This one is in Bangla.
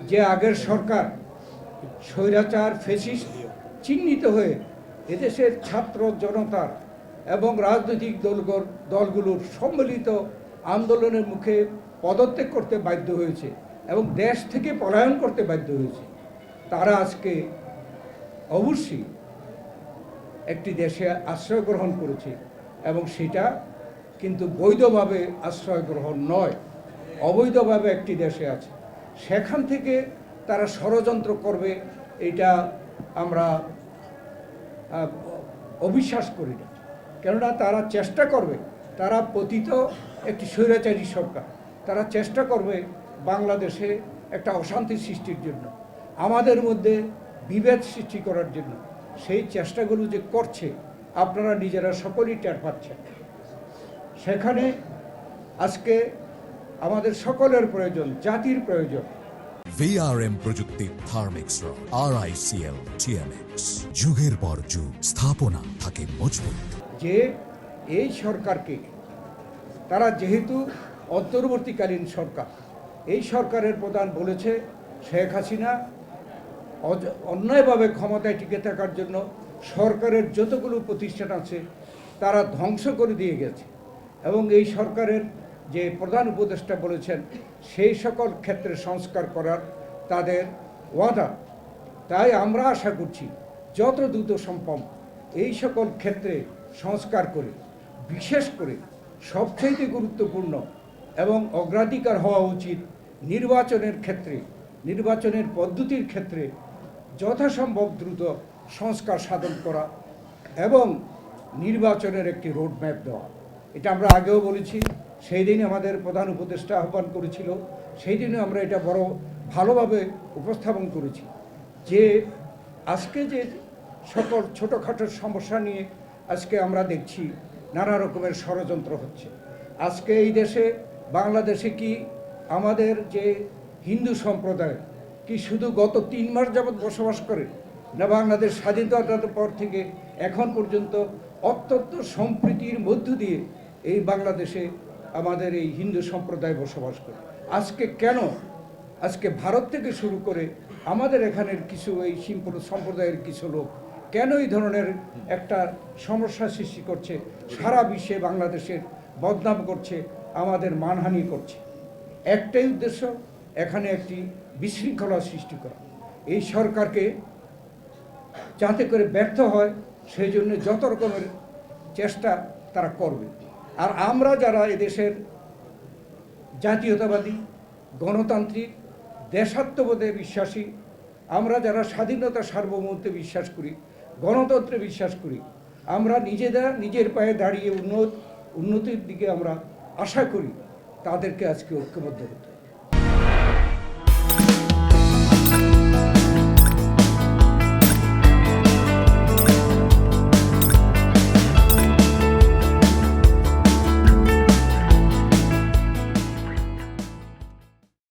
যে আগের সরকার স্বৈরাচার ফ্যাসিস্ট চিহ্নিত হয়ে এদেশের ছাত্র জনতার এবং রাজনৈতিক দলগুলোর সম্মিলিত আন্দোলনের মুখে পদত্যাগ করতে বাধ্য হয়েছে এবং দেশ থেকে পলায়ন করতে বাধ্য হয়েছে, তারা আজকে অবশ্যই একটি দেশে আশ্রয় গ্রহণ করেছে এবং সেটা কিন্তু বৈধভাবে আশ্রয় গ্রহণ নয়, অবৈধভাবে একটি দেশে আছে। সেখান থেকে তারা ষড়যন্ত্র করবে এটা আমরা অবিশ্বাস করি না। কেননা তারা চেষ্টা করবে, তারা পতিত একটি স্বৈরাচারী সরকার, তারা চেষ্টা করবে বাংলাদেশে একটা অশান্তি সৃষ্টির জন্য, আমাদের মধ্যে বিভেদ সৃষ্টি করার জন্য। সেই চেষ্টাগুলো যে করছে আপনারা নিজেরা সকলেই টের পাচ্ছেন। সেখানে আজকে আমাদের সকলের প্রয়োজন, জাতির প্রয়োজন। VRM প্রযুক্তি থার্মিক্স রড RICL TMX যুগের পর যুগ স্থাপনা থাকে মজবুত। যে এই সরকারকে তারা যেহেতু অন্তর্বর্তীকালীন সরকার, এই সরকারের প্রধান বলেছে শেখ হাসিনা অন্যায়ভাবে ক্ষমতায় টিকে থাকার জন্য সরকারের যতগুলো প্রতিষ্ঠান আছে তারা ধ্বংস করে দিয়ে গেছে এবং এই সরকারের যে প্রধান উপদেষ্টা বলেছেন সেই সকল ক্ষেত্রে সংস্কার করার তাদের ওয়াদা। তাই আমরা আশা করছি যত দ্রুত সম্ভব এই সকল ক্ষেত্রে সংস্কার করে, বিশেষ করে সবচেয়ে গুরুত্বপূর্ণ এবং অগ্রাধিকার হওয়া উচিত নির্বাচনের ক্ষেত্রে, নির্বাচনের পদ্ধতির ক্ষেত্রে যথাসম্ভব দ্রুত সংস্কার সাধন করা এবং নির্বাচনের একটি রোডম্যাপ দেওয়া। এটা আমরা আগেও বলেছি, সেই দিন আমাদের প্রধান উপদেষ্টা আহ্বান করেছিল, সেই দিনে আমরা এটা বড় ভালোভাবে উপস্থাপন করেছি যে আজকে যে সকল ছোটোখাটো সমস্যা নিয়ে আজকে আমরা দেখছি নানা রকমের ষড়যন্ত্র হচ্ছে। আজকে এই দেশে বাংলাদেশে কি আমাদের যে হিন্দু সম্প্রদায় কি শুধু গত 3 মাস যাবৎ বসবাস করে, না বাংলাদেশ স্বাধীনতার পর থেকে এখন পর্যন্ত অত্যন্ত সম্প্রীতির মধ্য দিয়ে এই বাংলাদেশে আমাদের এই হিন্দু সম্প্রদায় বসবাস করে? আজকে কেন আজকে ভারত থেকে শুরু করে আমাদের এখানের কিছু এই সম্প্রদায়ের কিছু লোক কেন এই ধরনের একটা সমস্যা সৃষ্টি করছে, সারা বিশ্বে বাংলাদেশের বদনাম করছে, আমাদের মানহানি করছে? একটাই উদ্দেশ্য, এখানে একটি বিশৃঙ্খলা সৃষ্টি করা। এই সরকারকে যাতে করে ব্যর্থ হয় সেই জন্য যত রকমের চেষ্টা তারা করবে। আর আমরা যারা এদেশের জাতীয়তাবাদী, গণতান্ত্রিক, দেশাত্মবোধে বিশ্বাসী, আমরা যারা স্বাধীনতা সার্বভৌমত্বে বিশ্বাস করি, গণতন্ত্রে বিশ্বাস করি, আমরা নিজের পায়ে দাঁড়িয়ে উন্নতির দিকে আমরা আশা করি, তাদেরকে আজকে ঐক্যবদ্ধ হতে